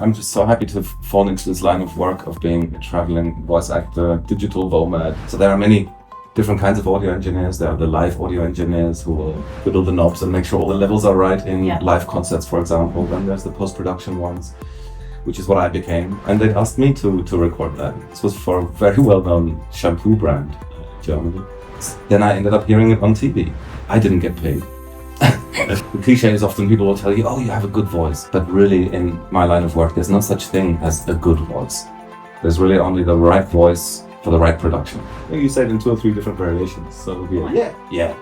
I'm just so happy to have fallen into this line of work of being a traveling voice actor, digital nomad. So there are many different kinds of audio engineers. There are the live audio engineers who will fiddle the knobs and make sure all the levels are right in live concerts, for example. Then there's the post-production ones, which is what I became. And they asked me to record that. This was for a very well-known shampoo brand in Germany. Then I ended up hearing it on TV. I didn't get paid. The cliche is often people will tell you, oh, you have a good voice. But really, in my line of work, there's no such thing as a good voice. There's really only the right voice for the right production. You say it in 2 or 3 different variations. So it'll be yeah.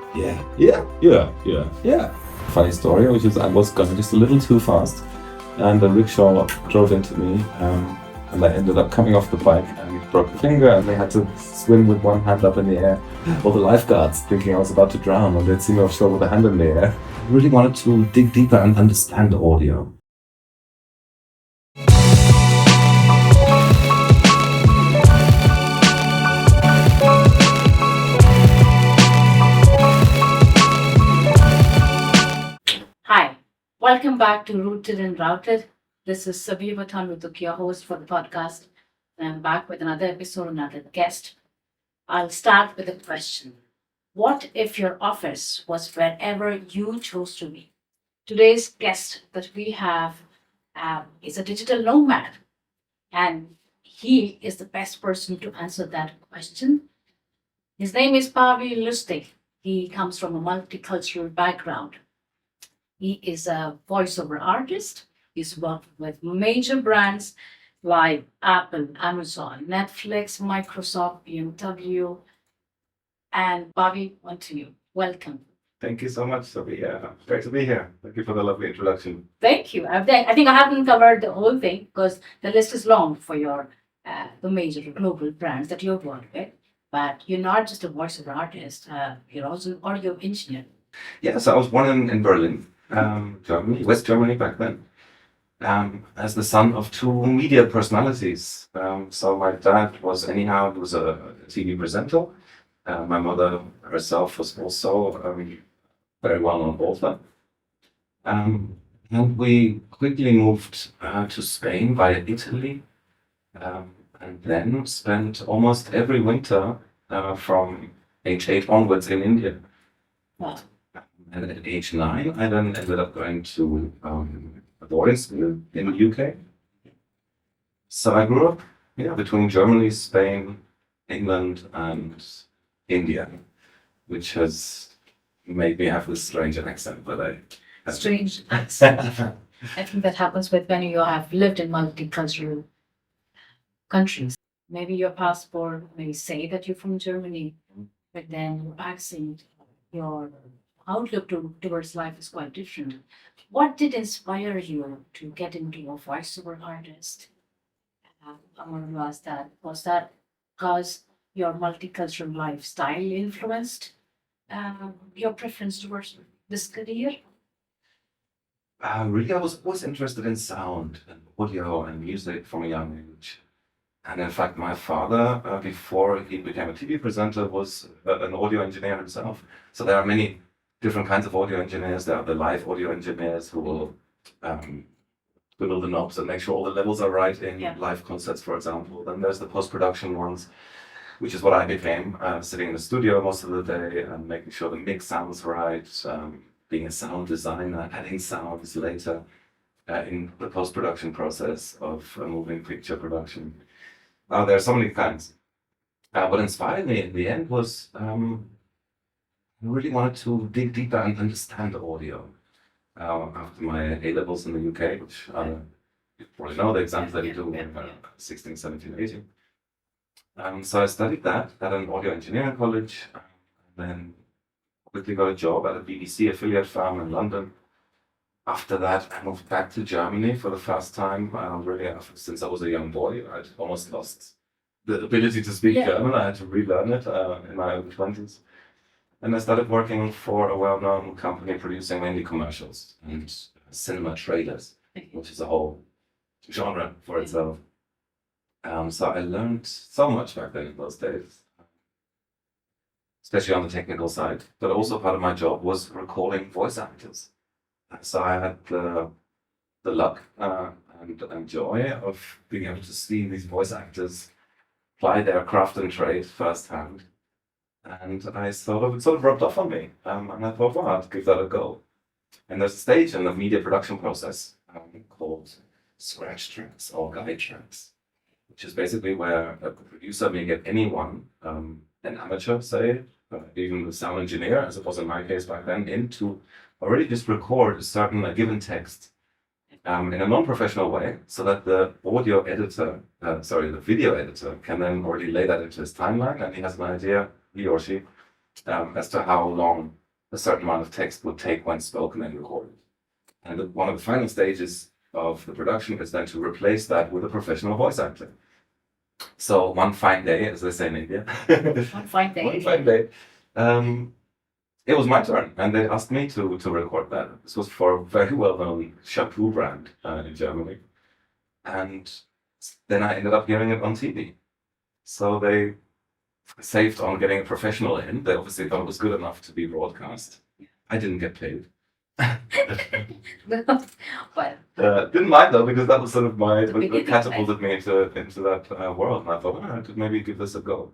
Funny story, which is I was going just a little too fast, and a rickshaw drove into me, and I ended up coming off the bike and broke a finger, and they had to swim with one hand up in the air. All the lifeguards thinking I was about to drown, and they'd see me offshore with a hand in the air. I really wanted to dig deeper and understand audio. Hi, welcome back to Rooted and Routed. This is Sabir Vatan with your host for the podcast. I'm back with another episode, another guest. I'll start with a question. What if your office was wherever you chose to be? Today's guest that we have is a digital nomad, and he is the best person to answer that question. His name is PAVI Lustig. He comes from a multicultural background. He is a voiceover artist. He's worked with major brands like Apple, Amazon, Netflix, Microsoft, BMW, and Bobby, on to you. Welcome. Thank you so much, Sophie. Great to be here. Thank you for the lovely introduction. Thank you. I think I haven't covered the whole thing because the list is long for your the major global brands that you've worked with. But you're not just a voiceover artist. You're also an audio engineer. Yes, I was born in Berlin, Germany, West Germany back then, as the son of 2 media personalities. So my dad was a TV presenter. My mother herself was also very well-known author. And we quickly moved to Spain via Italy, and then spent almost every winter from age 8 onwards in India. Wow. And at age 9, I then ended up going to a boarding school in the UK. So I grew up between Germany, Spain, England, and India, which has made me have this strange accent that I have. Strange accent. I think that happens with when you have lived in multicultural countries. Maybe your passport may say that you're from Germany, but then your accent, your outlook towards life is quite different. What did inspire you to get into a voiceover artist? I want to ask that. Was that because your multicultural lifestyle influenced your preference towards this career? Really, I was always interested in sound and audio and music from a young age. And in fact, my father, before he became a TV presenter, was an audio engineer himself. So there are many different kinds of audio engineers. There are the live audio engineers who will twiddle the knobs and make sure all the levels are right in live concerts, for example. Then there's the post-production ones, which is what I became, sitting in the studio most of the day and making sure the mix sounds right, being a sound designer, adding sounds later in the post-production process of a moving picture production. There are so many kinds. What inspired me in the end was I really wanted to dig deeper and understand audio. After my A-levels in the UK, which you probably know the exams that you do when you're 16, 17, 18. So I studied that at an audio engineering college, and then quickly got a job at a BBC affiliate firm in London. After that, I moved back to Germany for the first time. Really, since I was a young boy, I'd almost lost the ability to speak German. I had to relearn it in my early 20s. And I started working for a well-known company producing mainly commercials and cinema trailers, which is a whole genre for itself. So I learned so much back then in those days, especially on the technical side. But also part of my job was recording voice actors. So I had the luck and joy of being able to see these voice actors ply their craft and trade firsthand. And it sort of rubbed off on me. And I thought, well, I'd give that a go. And there's a stage in the media production process called scratch tracks or guide tracks, which is basically where a producer may get anyone, an amateur, say, even the sound engineer, as it was in my case back then, in to already just record a given text in a non-professional way, so that the video editor can then already lay that into his timeline, and he has an idea, he or she, as to how long a certain amount of text would take when spoken and recorded. And one of the final stages of the production is then to replace that with a professional voice actor. So one fine day, as they say in India, One fine day. one fine day, it was my turn, and they asked me to record that. This was for a very well-known shampoo brand in Germany, and then I ended up hearing it on TV. So they saved on getting a professional in. They obviously thought it was good enough to be broadcast. I didn't get paid. Well, Didn't mind though, because that was sort of what beginning, catapulted me into that world, and I thought, I could maybe give this a go.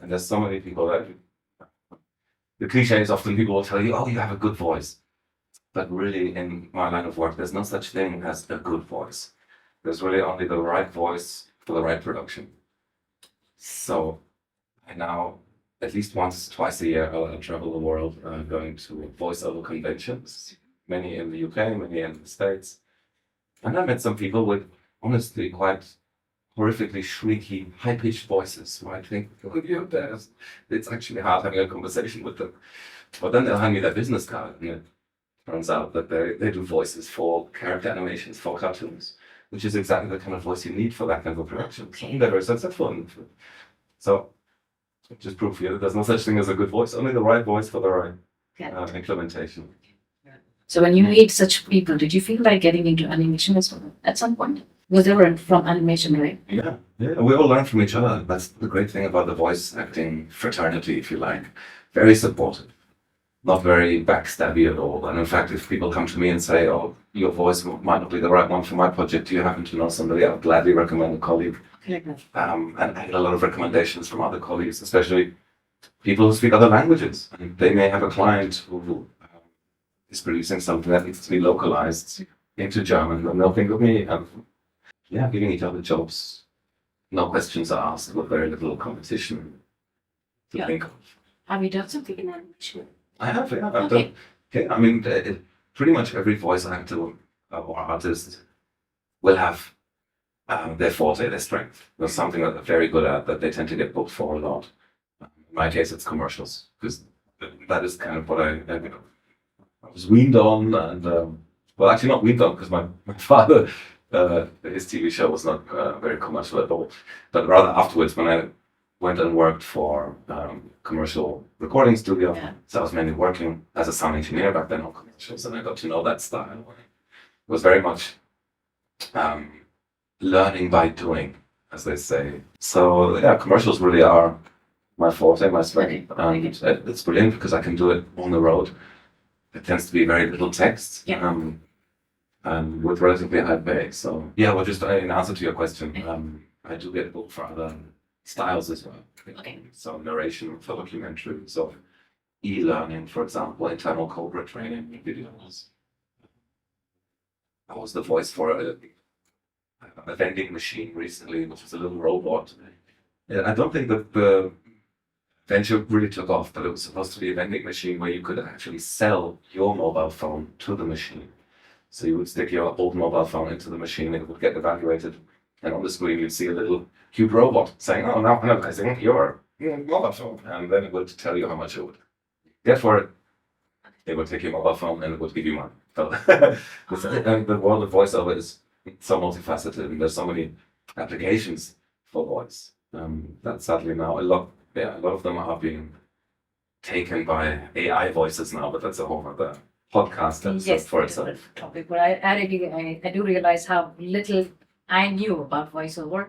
And there's so many people that the cliche is often people will tell you, oh, you have a good voice. But really, in my line of work, there's no such thing as a good voice. There's really only the right voice for the right production. So I now, at least once, twice a year, I'll travel the world going to voiceover conventions, many in the UK, many in the States. And I met some people with, honestly, quite horrifically shrieky, high-pitched voices, where I think, it's actually hard having a conversation with them. But then they'll hand me their business card, and it turns out that they do voices for character animations, for cartoons, which is exactly the kind of voice you need for that kind of production. So they're very successful. So just proof here that there's no such thing as a good voice, only the right voice for the right implementation. so when you meet such people, did you feel like getting into animation as well at some point? Was there from animation, right? Yeah, we all learn from each other. That's the great thing about the voice acting fraternity, if you like. Very supportive, not very backstabby at all. And in fact, if people come to me and say, oh, your voice might not be the right one for my project, do you happen to know somebody? I'll gladly recommend a colleague. And I get a lot of recommendations from other colleagues, especially people who speak other languages. And they may have a client who is producing something that needs to be localized into German, and they'll think of me. Giving each other jobs, no questions are asked, with very little competition to think of. Have you done something in animation? I have, yeah. I've done. I mean, pretty much every voice actor or artist will have their forte, their strength. There's something that they're very good at that they tend to get booked for a lot. In my case, it's commercials, because that is kind of what I was weaned on, and well, actually not weaned on, because my father. His TV show was not very commercial at all, but rather afterwards, when I went and worked for commercial recording studio, so I was mainly working as a sound engineer back then on commercials, and I got to know that style. It was very much learning by doing, as they say. So yeah, commercials really are my forte, my strength, and it's brilliant because I can do it on the road. It tends to be very little text. And with relatively high pay. So yeah, well, just in answer to your question, I do get booked for other styles as well. So narration for documentaries, so e-learning, for example, internal corporate training videos. I was the voice for a vending machine recently, which was a little robot. I don't think that the venture really took off, but it was supposed to be a vending machine where you could actually sell your mobile phone to the machine. So you would stick your old mobile phone into the machine, it would get evaluated, and on the screen you'd see a little cute robot saying, oh, now analyzing your mobile phone, and then it would tell you how much it would get for it. It would take your mobile phone and it would give you money. So and the world of voiceover is so multifaceted, and there's so many applications for voice. That sadly now a lot of them are being taken by AI voices now, but that's a whole other podcast episode for itself. Topic, but I do realize how little I knew about voiceover,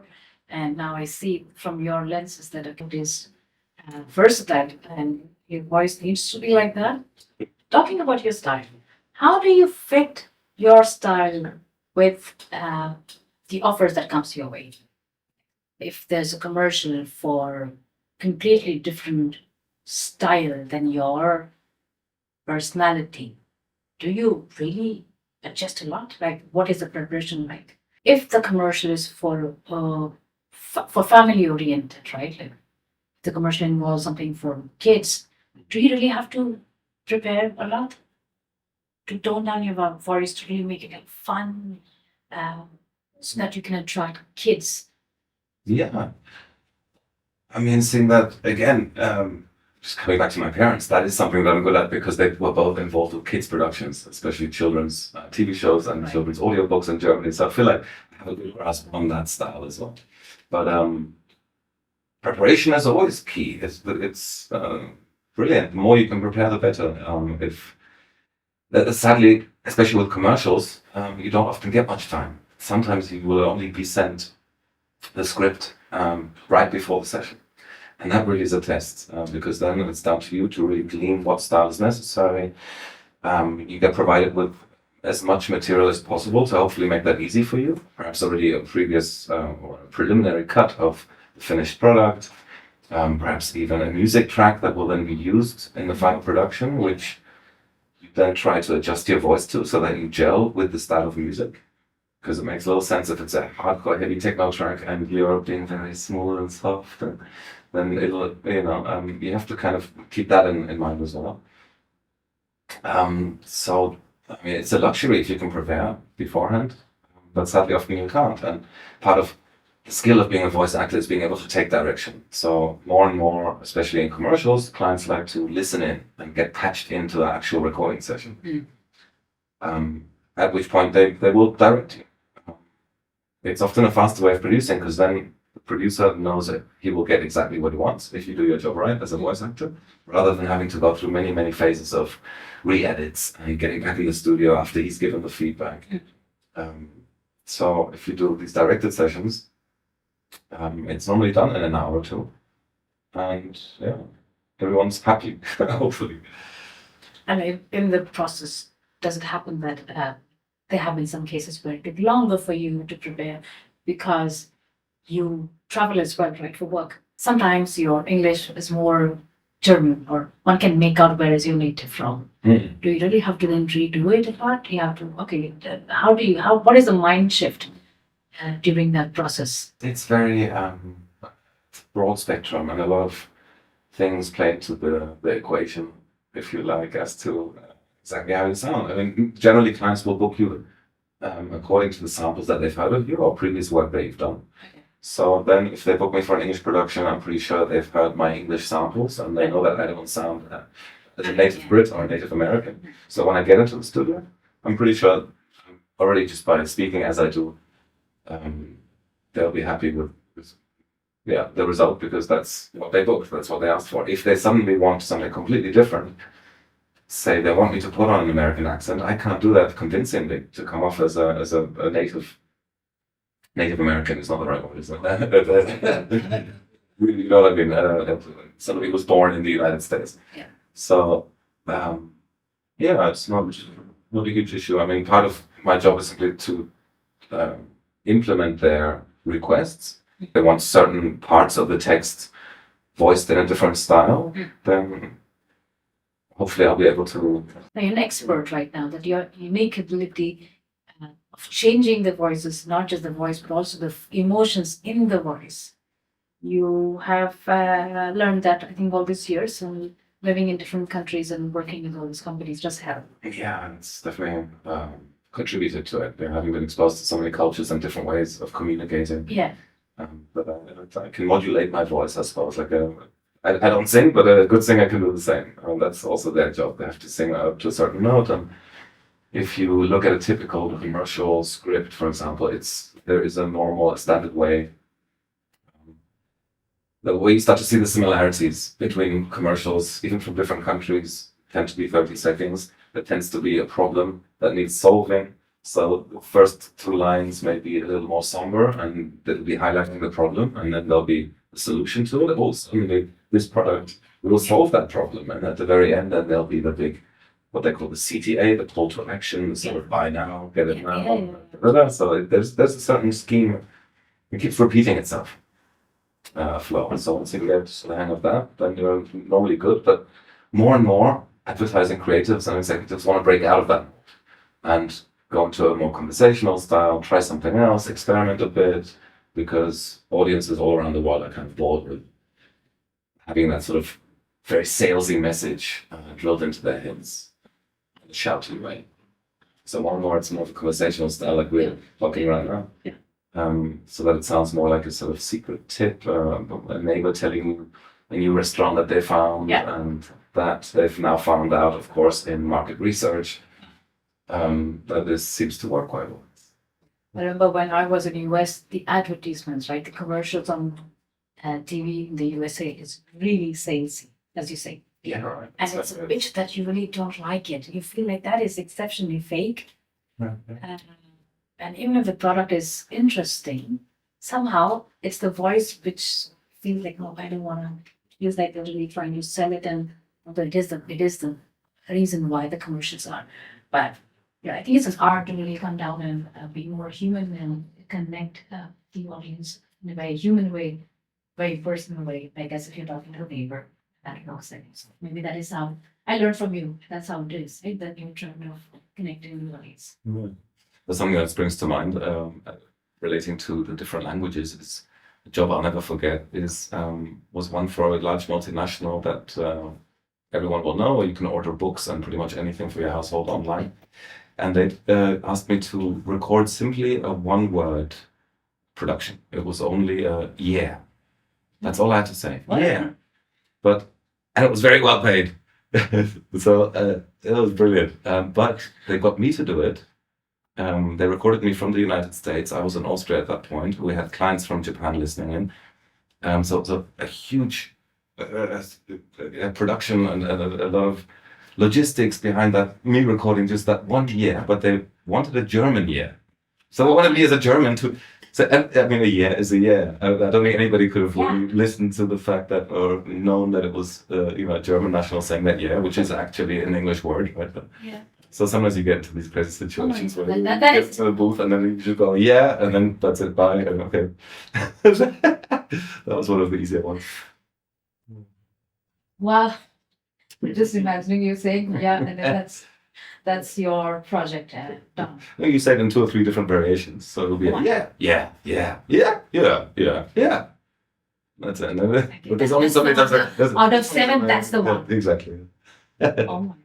and now I see from your lenses that it is versatile, and your voice needs to be like that. Talking about your style, how do you fit your style with the offers that comes your way. If there's a commercial for completely different style than your personality, do you really adjust a lot? Like, what is the preparation like? If the commercial is for family oriented, right? Like, the commercial involves something for kids. Do you really have to prepare a lot to tone down your voice to really make it like fun, so that you can attract kids? Yeah. I mean, seeing that again, just coming back to my parents, that is something that I'm good at because they were both involved with kids productions, especially children's TV shows and children's audiobooks in Germany. So I feel like I have a good grasp on that style as well. But preparation is always key. It's brilliant. The more you can prepare, the better. Sadly, especially with commercials, you don't often get much time. Sometimes you will only be sent the script right before the session. And that really is a test, because then it's down to you to really glean what style is necessary. You get provided with as much material as possible to hopefully make that easy for you. Perhaps already a previous or a preliminary cut of the finished product. Perhaps even a music track that will then be used in the final production, which you then try to adjust your voice to so that you gel with the style of music. Because it makes a little sense if it's a hardcore heavy techno track and you're being very smooth and soft, and then it'll, you have to kind of keep that in mind as well. So, I mean, it's a luxury if you can prepare beforehand, but sadly often you can't. And part of the skill of being a voice actor is being able to take direction. So more and more, especially in commercials, clients like to listen in and get patched into the actual recording session. At which point they will direct you. It's often a faster way of producing because then the producer knows that he will get exactly what he wants if you do your job right as a voice actor, rather than having to go through many, many phases of re-edits and getting back in the studio after he's given the feedback. So if you do these directed sessions, it's normally done in an hour or two. And yeah, everyone's happy, hopefully. And in the process, does it happen that there have been some cases where it took longer for you to prepare because you travel as well, right, for work? Sometimes your English is more German, or one can make out where is your native from. Do you really have to then redo it a lot? You have to, what is the mind shift during that process? It's very broad spectrum, and a lot of things play into the equation, if you like, as to exactly how you sound. I mean, generally clients will book you according to the samples that they've heard of you or previous work that you've done. So then if they book me for an English production, I'm pretty sure they've heard my English samples and they know that I don't sound as a native Brit or a native American. So when I get into the studio, I'm pretty sure already just by speaking as I do, they'll be happy with the result, because that's what they booked, that's what they asked for. If they suddenly want something completely different, say they want me to put on an American accent, I can't do that convincingly to come off as a native American is not the right word, is it? You know what I mean? Somebody who was born in the United States. Yeah. So, it's not a huge issue. I mean, part of my job is simply to implement their requests. If they want certain parts of the text voiced in a different style, then hopefully I'll be able to. Now, you're an expert right now, that your unique ability of changing the voices, not just the voice, but also the emotions in the voice. You have learned that, I think, all these years, and living in different countries and working with all these companies just help. Yeah, it's definitely contributed to it. Having been exposed to so many cultures and different ways of communicating. Yeah. But I can modulate my voice, I suppose. I don't sing, but a good singer can do the same. That's also their job. They have to sing up to a certain note. And if you look at a typical commercial script, for example, there is a normal, standard way. The way you start to see the similarities between commercials, even from different countries, tend to be 30 seconds. There tends to be a problem that needs solving. So the first two lines may be a little more somber, and they'll be highlighting the problem, and then there'll be a solution to it. Also, this product will solve that problem, and at the very end, then there'll be the big what they call the CTA, the call to action, sort of buy now, get it now. Yeah. So there's a certain scheme. It keeps repeating itself. Flow. And so once you get the hang of that, then you're normally good. But more and more advertising creatives and executives want to break out of that and go into a more conversational style, try something else, experiment a bit, because audiences all around the world are kind of bored with having that sort of very salesy message drilled into their heads in a shouty way. So more and more it's more of a conversational style like we're talking right now. Yeah. So that it sounds more like a sort of secret tip, a neighbor telling you a new restaurant that they found, and that they've now found out, of course, in market research, that this seems to work quite well. I remember when I was in the US, the advertisements, right, the commercials on TV in the USA is really salesy, as you say. Yeah, right. And it's a bit that you really don't like it. You feel like that is exceptionally fake. Right. And even if the product is interesting, somehow it's the voice which feels like, oh, I don't want to use like they're really trying to sell it, and although it is the reason why the commercials are. But yeah, I think it's an art to really come down and be more human and connect the audience in a very human way, very personal way. I guess if you're talking to a neighbor, that knows things. Maybe that is how I learned from you. That's how it is, right? That you're trying of connecting with the audience. There's something that springs to mind relating to the different languages. Is a job I'll never forget. Was one for a large multinational that everyone will know. You can order books and pretty much anything for your household online. And they asked me to record simply a one-word production. It was only a yeah. That's all I had to say. Wow. Yeah. And it was very well paid. So it was brilliant. But they got me to do it. They recorded me from the United States. I was in Austria at that point. We had clients from Japan listening in. So it was a huge production and a lot of logistics behind that, me recording just that one year, but they wanted a German year. So they wanted me as a German to, so I mean, a year is a year. I don't think anybody could have really listened to the fact that, or known that it was, a German national saying that year, which is actually an English word, right? But, so sometimes you get into these crazy situations where you get to the booth and then you just go, yeah, and then that's it, bye, and okay. That was one of the easier ones. Wow. Just imagining you saying, yeah, and then that's your project done. You say it in 2 or 3 different variations. So it'll be yeah. That's it. But there's only so many times out of 7, that's the one. Exactly. Oh my.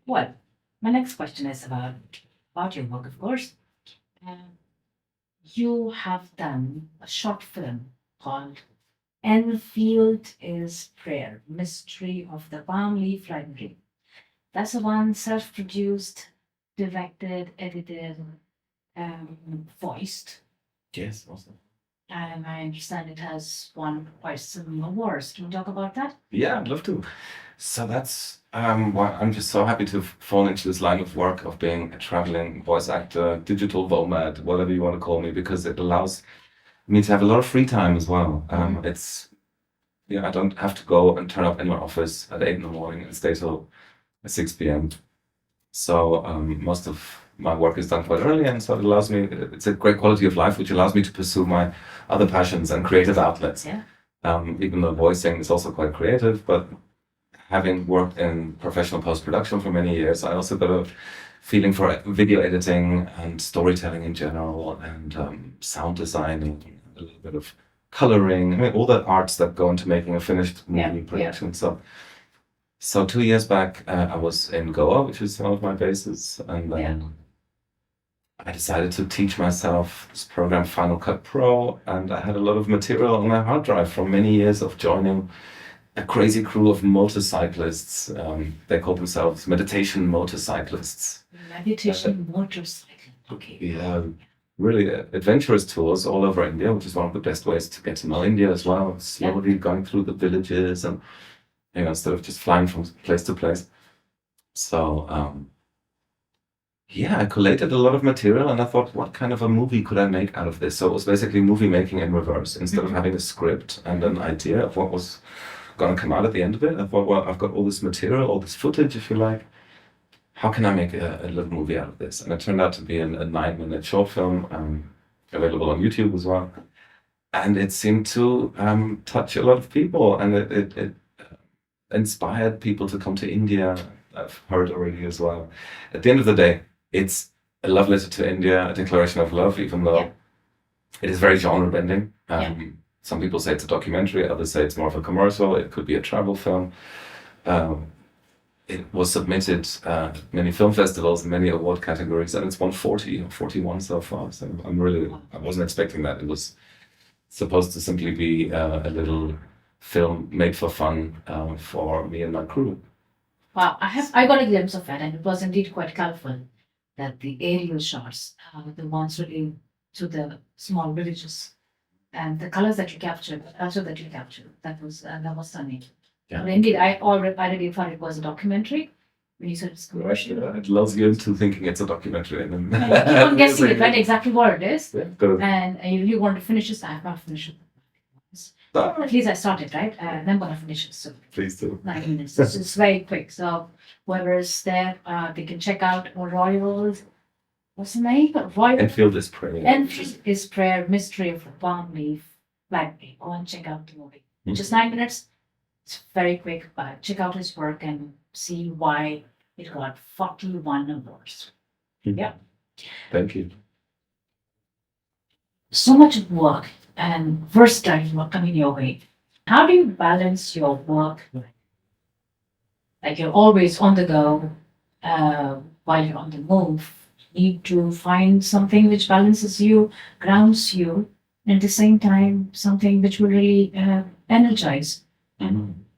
Well, my next question is about your work, of course. You have done a short film called Enfield is Prayer, Mystery of the Palm Leaf Library. That's the one self-produced, directed, edited, voiced. Yes, awesome. And I understand it has won quite some awards. Can you talk about that? Yeah, I'd love to. So that's why I'm just so happy to have fallen into this line of work of being a traveling voice actor, digital nomad, whatever you want to call me, because it allows me to have a lot of free time as well. I don't have to go and turn up in my office at 8 in the morning and stay till 6 p.m. So most of my work is done quite early, and so it allows me, it's a great quality of life, which allows me to pursue my other passions and creative outlets. Yeah. Even though voicing is also quite creative, but having worked in professional post-production for many years, I also got a feeling for video editing and storytelling in general, and sound designing, a little bit of coloring, I mean, all the arts that go into making a finished movie production. So 2 years back, I was in Goa, which is one of my bases, and then I decided to teach myself this program, Final Cut Pro, and I had a lot of material on my hard drive from many years of joining a crazy crew of motorcyclists. They call themselves meditation motorcyclists. Meditation motorcycle. Okay. Yeah, really adventurous tours all over India, which is one of the best ways to get to know India as well. Slowly going through the villages and, instead of just flying from place to place. So, I collated a lot of material, and I thought, what kind of a movie could I make out of this? So it was basically movie making in reverse. Instead of having a script and an idea of what was going to come out at the end of it. I thought, well, I've got all this material, all this footage, if you like. How can I make a little movie out of this? And it turned out to be a 9-minute short film, available on YouTube as well. And it seemed to touch a lot of people, and it inspired people to come to India. I've heard already as well. At the end of the day, it's a love letter to India, a declaration of love, even though it is very genre bending. Some people say it's a documentary, others say it's more of a commercial. It could be a travel film. It was submitted at many film festivals, many award categories, and it's won 40 or 41 so far. So I wasn't expecting that. It was supposed to simply be a little film made for fun for me and my crew. Wow, I got a glimpse of it, and it was indeed quite colorful. That the aerial shots, the ones really to the small villages, and the colors that you captured, the culture that you captured, that was stunning. Yeah. But indeed, I already thought it was a documentary. When you said it's commercial, It lulls you into thinking it's a documentary, and then you keep on guessing it, right? Exactly what it is, Yeah, and you really want to finish this. I have not finished it. At least I started, right? And I'm gonna finish it soon. Please do. 9 minutes. It's very quick. So whoever is there, they can check out Royal. What's the name? Royal Enfield is Prayer. Enfield is Prayer, Mystery of the Palm Leaf, Blackberry. Go and check out the movie. Just 9 minutes. It's very quick, but check out his work and see why it got 41 awards. Yeah. Thank you. So much work and versatile work coming your way. How do you balance your work? Like you're always on the go while you're on the move. You need to find something which balances you, grounds you, and at the same time, something which will really energize.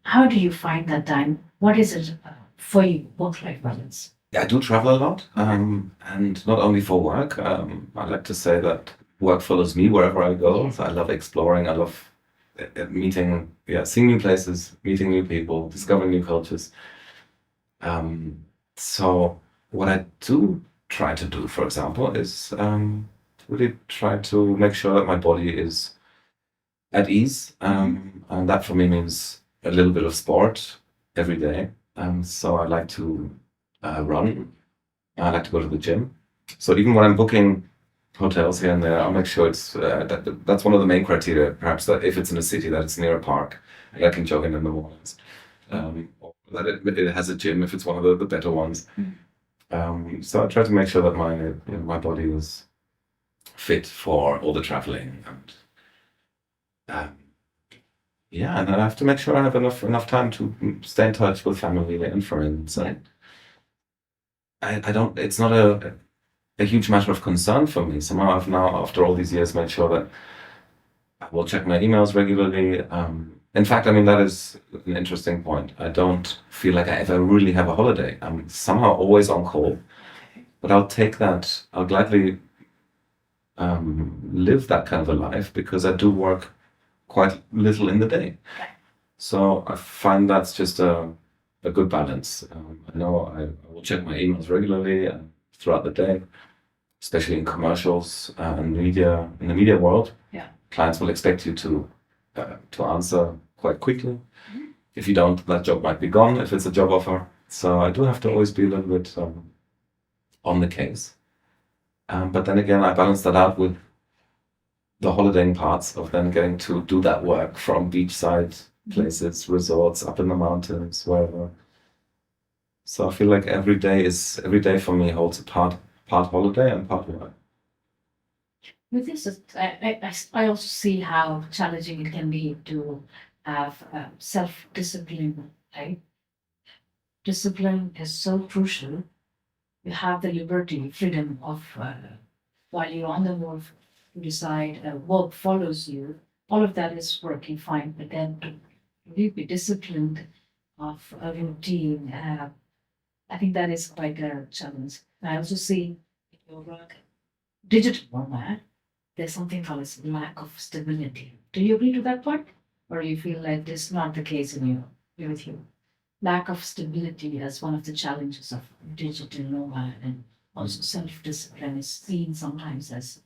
How do you find that time? What is it for you, work-life balance? I do travel a lot, and not only for work. I like to say that work follows me wherever I go. So I love exploring. I love meeting, seeing new places, meeting new people, discovering new cultures. So what I do try to do, for example, is really try to make sure that my body is at ease, and that for me means a little bit of sport every day. So I like to run. I like to go to the gym. So even when I'm booking hotels here and there, I'll make sure it's that's one of the main criteria. Perhaps that if it's in a city, that it's near a park, and I can jog in the mornings, or that it has a gym if it's one of the better ones. So I try to make sure that my body is fit for all the traveling, and and I have to make sure I have enough time to stay in touch with family and friends. And I don't. It's not a huge matter of concern for me. Somehow I've now, after all these years, made sure that I will check my emails regularly. In fact, I mean, that is an interesting point. I don't feel like I ever really have a holiday. I'm somehow always on call, but I'll take that. I'll gladly live that kind of a life because I do work quite little in the day. So I find that's just a good balance. I know I will check my emails regularly throughout the day, especially in commercials and media. In the media world, clients will expect you to answer quite quickly. If you don't, that job might be gone if it's a job offer. So I do have to always be a little bit on the case. But then again, I balance that out with the holidaying parts of then getting to do that work from beachside places, resorts, up in the mountains, wherever. So I feel like every day for me holds a part holiday and part work. With this, I also see how challenging it can be to have self-discipline, right? Discipline is so crucial. You have the liberty, freedom of, while you're on the move, to decide work follows you. All of that is working fine, but then to really be disciplined of a routine, I think that is quite a challenge. I also see in your work, digital nomad, there's something called as lack of stability. Do you agree to that point? Or you feel like this is not the case with you? Lack of stability as one of the challenges of digital nomad, and also self-discipline is seen sometimes as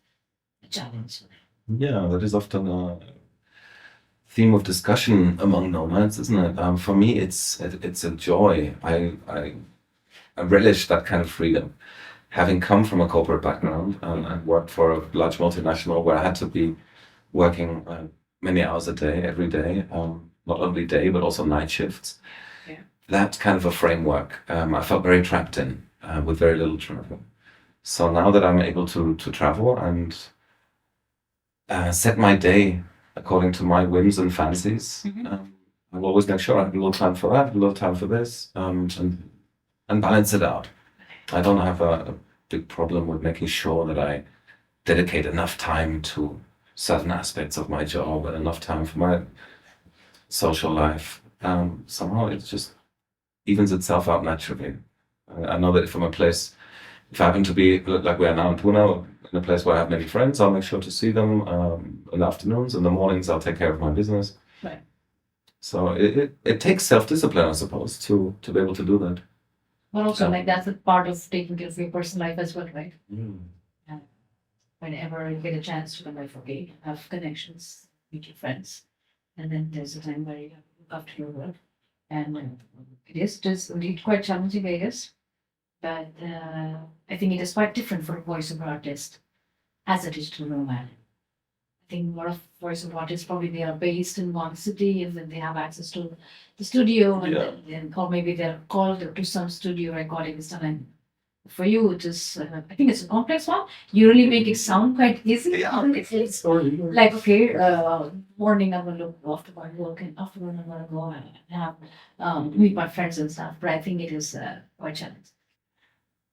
a challenge. Yeah, that is often theme of discussion among nomads, isn't it? For me, it's a joy. I relish that kind of freedom. Having come from a corporate background and worked for a large multinational where I had to be working many hours a day, every day, not only day but also night shifts. Yeah. That kind of a framework I felt very trapped in with very little travel. So now that I'm able to travel and set my day according to my whims and fancies, I will always make sure I have a little time for that, a little time for this, and balance it out. I don't have a big problem with making sure that I dedicate enough time to certain aspects of my job and enough time for my social life. Somehow it just evens itself out naturally. I know that if I'm a place, if I happen to be like we are now in Pune, in a place where I have many friends, I'll make sure to see them in the afternoons. In the mornings, I'll take care of my business. Right. So it takes self-discipline, I suppose, to be able to do that. But also, like, that's a part of taking care of your personal life as well, right? And whenever you get a chance to come back, okay, have connections, meet your friends, and then there's a time where you have to look after your work. And it is just indeed quite challenging, I guess. But I think it is quite different for a voiceover artist as a digital nomad. I think more of voiceover artists probably they are based in one city and then they have access to the studio and Yeah. then or maybe they're called to some studio recording is done. And for you, it is I think it's a complex one. You really make it sound quite easy. Yeah. It's like okay, morning I'm gonna look after my work and afternoon I'm gonna go and have meet my friends and stuff. But I think it is quite challenging.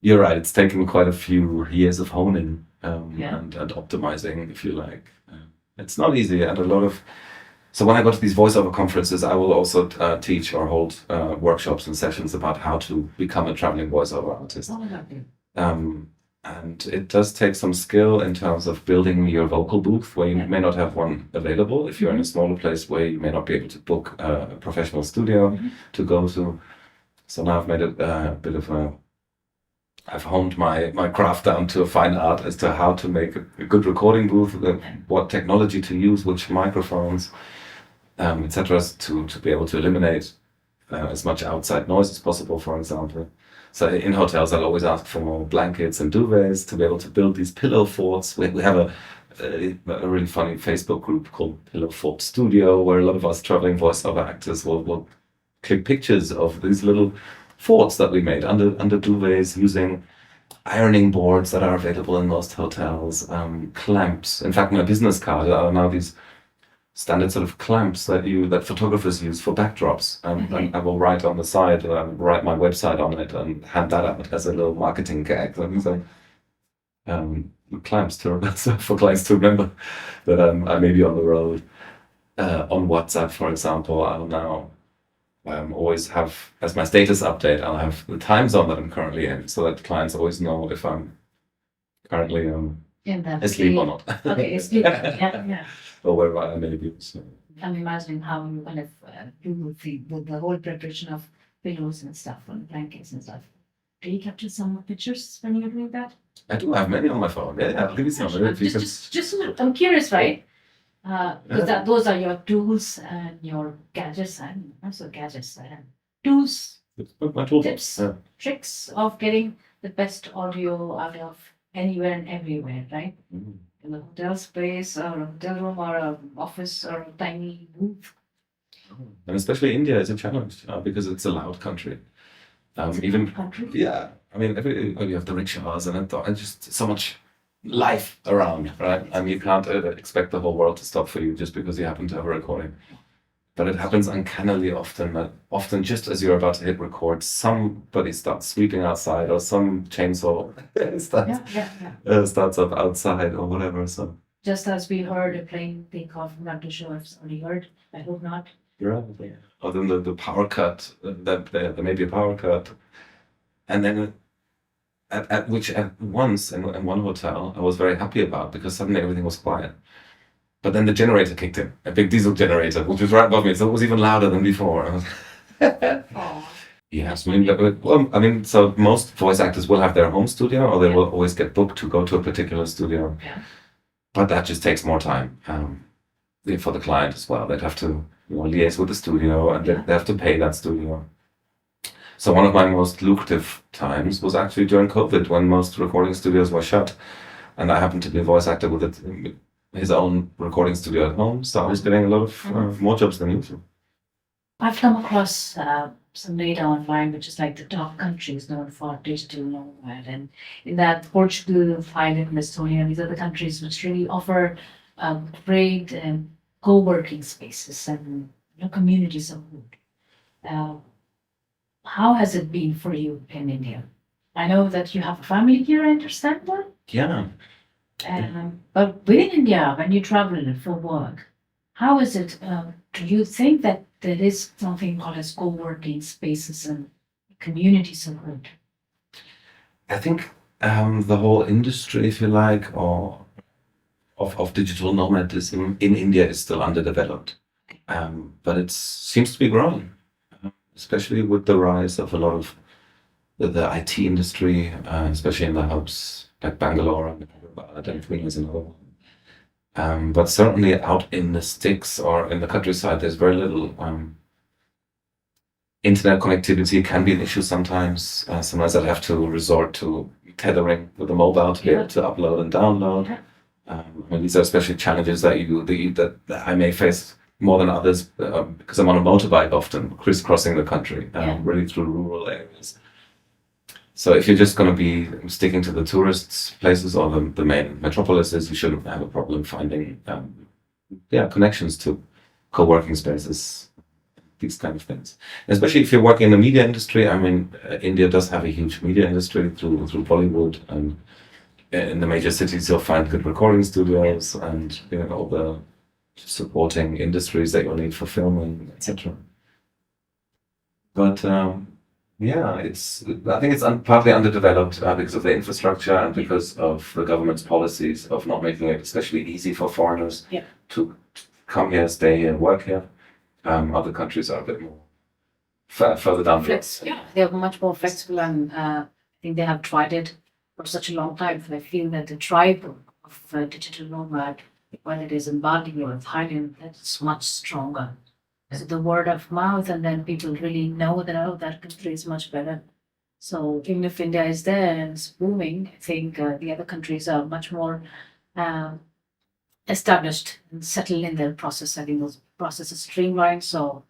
You're right. It's taken quite a few years of honing Yeah. and optimizing, if you like. It's not easy, and a lot of. So when I go to these voiceover conferences, I will also teach or hold workshops and sessions about how to become a traveling voiceover artist. Oh, lovely. And it does take some skill in terms of building your vocal booth, where you Yeah. may not have one available if you're in a smaller place where you may not be able to book a professional studio to go to. So now I've made it a bit of a. I've honed my craft down to a fine art as to how to make a good recording booth, what technology to use, which microphones, etc., to be able to eliminate as much outside noise as possible, for example. So in hotels, I'll always ask for more blankets and duvets to be able to build these pillow forts. We have a really funny Facebook group called Pillow Fort Studio, where a lot of us traveling voiceover actors will click pictures of these little forts that we made under duvets using ironing boards that are available in most hotels, clamps. In fact, my business card are now these standard sort of clamps that photographers use for backdrops. And I will write on the side, write my website on it and hand that out as a little marketing gag. So, clamps for clients to remember that I may be on the road. On WhatsApp, for example, I'll now always have, as my status update, I'll have the time zone that I'm currently in, so that clients always know if I'm currently In that asleep or state. not. Okay, asleep. Yeah. Or wherever I may be. So. I'm imagining how you kind of do with the whole preparation of pillows and stuff and blankets and stuff. Do you capture some pictures when you're doing that? I do have many on my phone. Yeah, I'll give you some. If you Just I'm curious, right? Because those are your tools and your gadgets and also gadgets and tools, could, my toolbox. tips, Yeah. tricks of getting the best audio out of anywhere and everywhere, right? Mhm. In a hotel space or a hotel room or an office or a tiny booth. And especially India is a challenge because it's a loud country. Even Country. yeah, I mean, you have the rickshaws and just so much life around, right? And you can't expect the whole world to stop for you just because you happen to have a recording. But it happens uncannily often that often just as you're about to hit record, somebody starts sweeping outside or some chainsaw starts up outside or whatever. So Just as we heard a plane take off, I'm not too sure if it's already heard. I hope not. you're right. Yeah. Or then the power cut, there may be a power cut. And then at once in one hotel I was very happy about because suddenly everything was quiet. But then the generator kicked in, a big diesel generator, which was right above me, so it was even louder than before. I was yes, I mean, so most voice actors will have their home studio, or they will always get booked to go to a particular studio. Yeah. But that just takes more time. for the client as well. They'd have to liaise with the studio, and they have to pay that studio. So one of my most lucrative times was actually during COVID, when most recording studios were shut, and I happened to be a voice actor with his own recording studio at home. So I was getting a lot of more jobs than usual. I've come across some data online, which is like the top countries known for digital nomad, and in that Portugal, Thailand, and Estonia, these are the countries which really offer great co-working spaces and communities of good. How has it been for you in India? I know that you have a family here, I understand that. Yeah. But within India, when you travel for work, how is it? Do you think that there is something called as co-working spaces and communities of good? I think the whole industry, if you like, or of digital nomadism in India is still underdeveloped, but it seems to be growing, especially with the rise of a lot of the IT industry, especially in the hubs like Bangalore and Hyderabad and Pune is another one. But certainly out in the sticks or in the countryside, there's very little. Internet connectivity can be an issue sometimes. Sometimes I'd have to resort to tethering with a mobile to be able to upload and download. These are especially challenges that I may face more than others because I'm on a motorbike often, crisscrossing the country, really through rural areas. So if you're just going to be sticking to the tourist places or the main metropolises, you shouldn't have a problem finding connections to co-working spaces, these kind of things. Especially if you're working in the media industry. I mean, India does have a huge media industry through Bollywood, and in the major cities you'll find good recording studios and all the supporting industries that you'll need for filming, etc. But I think it's partly underdeveloped because of the infrastructure and because of the government's policies of not making it especially easy for foreigners to come here, stay here, work here. Other countries are a bit more further down the road. Yeah, they're much more flexible, and I think they have tried it for such a long time. So I feel that the tribe of digital nomad, whether it is in Bali or Thailand, that's much stronger. So the word of mouth, and then people really know that that country is much better. So even if India is there and it's booming, I think the other countries are much more established and settled in their process. I think those processes streamlined. So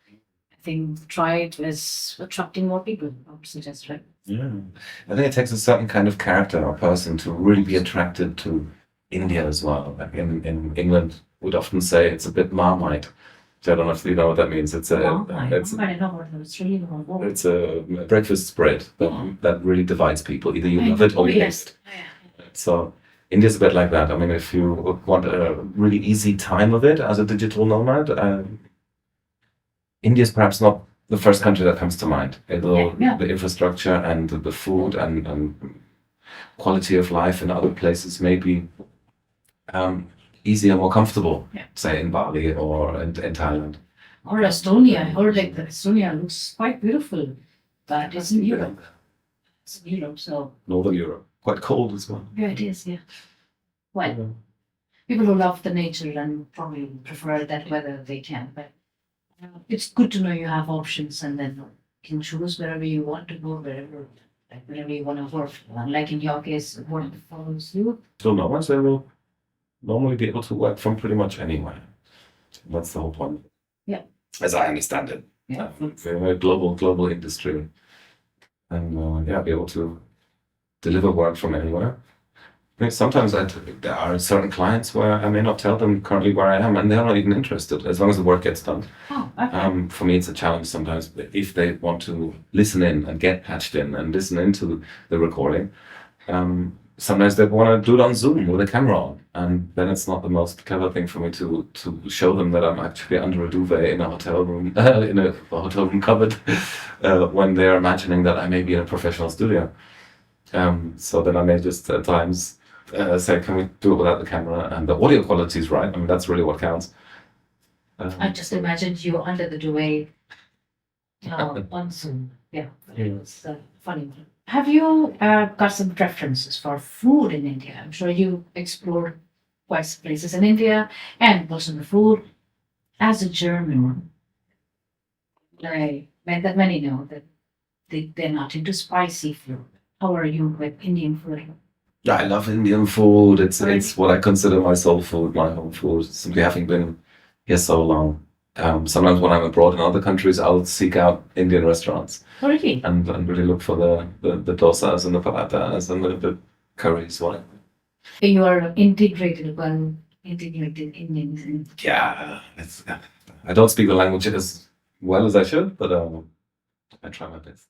I think tribe is attracting more people, I would suggest, right? Yeah, I think it takes a certain kind of character or person to really be attracted to India as well. Like in England, we'd often say it's a bit Marmite. I don't know if you know what that means. It's a breakfast spread that really divides people. Either you love it or you hate it. So India's a bit like that. I mean, if you want a really easy time of it as a digital nomad, India's perhaps not the first country that comes to mind. The infrastructure and the food and quality of life in other places may be easier, more comfortable, say in Bali or in Thailand. Or Estonia. I heard like that Estonia looks quite beautiful, but it's in Europe. It's in Europe, so. Northern Europe. Quite cold as well. Yeah, it is, yeah. Well, people who love the nature and probably prefer that weather, they can, but it's good to know you have options, and then you can choose wherever you want to go, wherever you want to work. Like in your case, work follows you. So nomads, they will normally be able to work from pretty much anywhere. That's the whole point. Yeah. As I understand it. Yeah. We're a global industry. And be able to deliver work from anywhere. I mean, sometimes there are certain clients where I may not tell them currently where I am, and they're not even interested, as long as the work gets done. Oh, okay. For me, it's a challenge sometimes if they want to listen in and get patched in and listen into the recording. Sometimes they want to do it on Zoom with a camera on, and then it's not the most clever thing for me to show them that I'm actually under a duvet in a hotel room, in a hotel room cupboard, when they're imagining that I may be in a professional studio. So then I may just at times say, can we do it without the camera? And the audio quality is right. I mean, that's really what counts. I just imagined you under the duvet on Zoom. Yeah, it's funny. Have you got some preferences for food in India? I'm sure you explored quite some places in India and also the food. As a German, that many know that they're not into spicy food. How are you with Indian food? Yeah, I love Indian food. It's Right. what I consider my soul food, my home food. Simply having been here so long. Sometimes when I'm abroad in other countries, I'll seek out Indian restaurants Oh, really? and really look for the dosas and the parathas and the curries, whatever. You are integrated Indians. And Yeah, I don't speak the language as well as I should, but I try my best.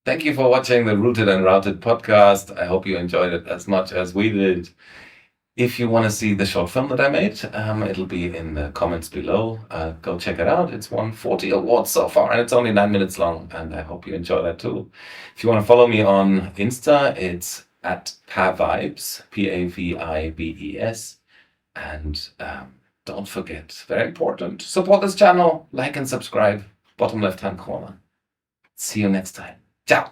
Thank you for watching the Rooted and Routed podcast. I hope you enjoyed it as much as we did. If you want to see the short film that I made, it'll be in the comments below. Go check it out. It's won 40 awards so far, and it's only 9 minutes long, and I hope you enjoy that too. If you want to follow me on Insta, it's at PAVIBES, PAVIBES. And don't forget, very important, support this channel, like and subscribe, bottom left-hand corner. See you next time. Ciao.